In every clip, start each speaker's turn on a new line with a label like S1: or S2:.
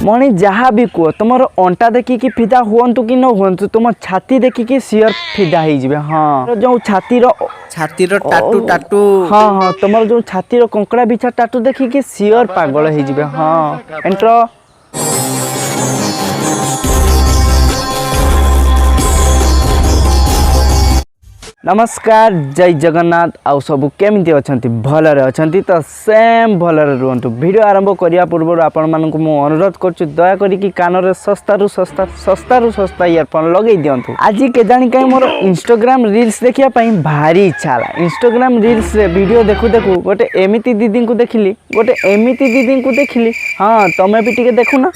S1: मणि जहाँ भी कह तुम अंटा देखिकी फिदा हूँ कि न हूँ तुम छाती देखिकी सियर फिदा हो। हाँ जो छातीर
S2: टाटू टाटू
S1: हाँ हाँ तुम जो छातीर कंकड़ा बिछा टाटू देखिकी सियर पागल हो। हाँ एंटर नमस्कार जय जगन्नाथ आउ सब केमिति अछंती भलरे अछंती तो सेम भलरे रुहंतु। वीडियो आरंभ करिया पूर्व आपण मानकु मु अनुरोध करछु दया करी कि कानरे सस्ता सस्ता इयरफोन लगेई दियंतु। आज के जानी कहीं मोर इंस्टाग्राम रील्स देखिया पई भारी इच्छा ला। इंस्टाग्राम रील्स रे वीडियो देखु देखु गोटे एमिति दीदी को देखिली हाँ तमे भी टिके देखु ना।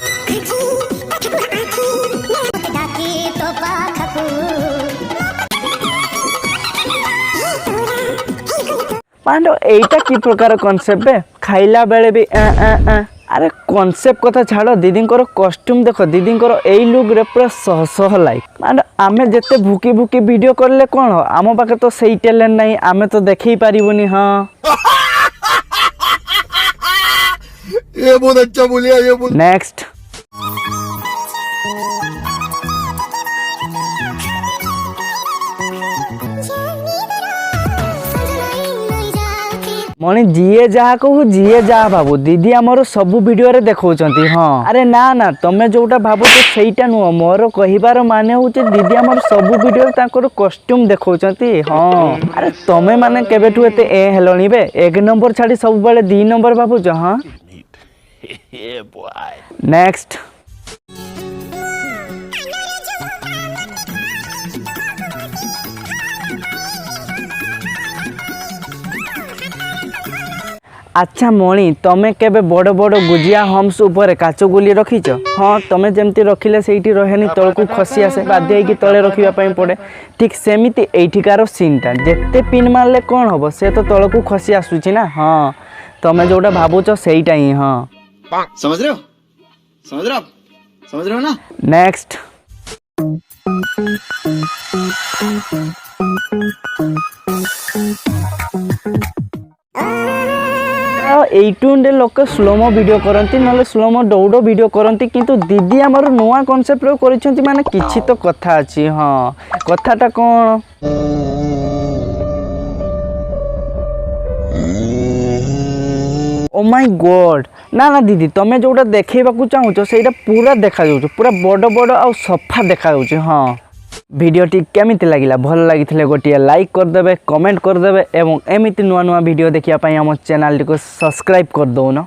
S1: पांडो एटा की प्रकार कॉन्सेप्ट है खाइला बेले भी अरे कॉन्सेप्ट कथा छाड़ दीदी कॉस्ट्यूम देख दीदी एई लुक रे पूरा सह लाइक पांडो आमे जते भूकी भूकी वीडियो करले कौन हो आम पाखे तो सही टैलेंट नहीं आमे तो देखई पारिबोनी। हाँ
S2: ये बहुत अच्छा बोलिया ये बहुत
S1: नेक्स्ट मणि जीए जहा कहू जीए जहा भाबू दीदी आमर सबू वीडियो रे देखौचंती। हाँ अरे ना ना तमे जोटा भाबू तो सेटा नुह मोर कहिबार माने होचे दीदी आमर सबू वीडियो रे ताकर कॉस्ट्यूम देखौचंती। हाँ अरे तमे माने केबेठू एते ए हेलणी बे एक नंबर छाडी सब बेले 2 नंबर भाबूच। हाँ नेक्स्ट अच्छा मणि तमे केबे बड़ बड़ गुजिया हम्स ऊपर काच गुली रखीच। हाँ तमे जेमती रखिले सेठी रहेनी तळकू खसी आसे बाध्य होइकी तळे रखिबा पई पड़े ठीक सेमिति एठिकार सीनटा जेते पिन मारले कोन हबो से तो तळकू खसी आसुची ना। हाँ तमे जोटा भाबुच सेइटा ही। हाँ
S2: समझ रहे हो ना।
S1: नेक्स्ट एइटुंडे लोक स्लोमो वीडियो करंती नले स्लोमो दौड़ वीडियो करंती किंतु दीदी हमर नुआ कांसेप्ट रो करिसेंती माने किछि तो कथा अछि। हाँ कथाटा कोन ओ माय गॉड ना ना दीदी तमे जोटा देखैबा को चाहूछ सेटा पूरा देखा जाउछ पूरा बड़ बड़ आ सफा देखा जाउछ। हाँ वीडियोटी केमिति लागिला भल लागिथिले गोटिए लाइक कर देबे कमेंट कर देबे एवं एमिति नुआ नुआ वीडियो देखिया पई हम चैनल को सब्सक्राइब कर दो ना।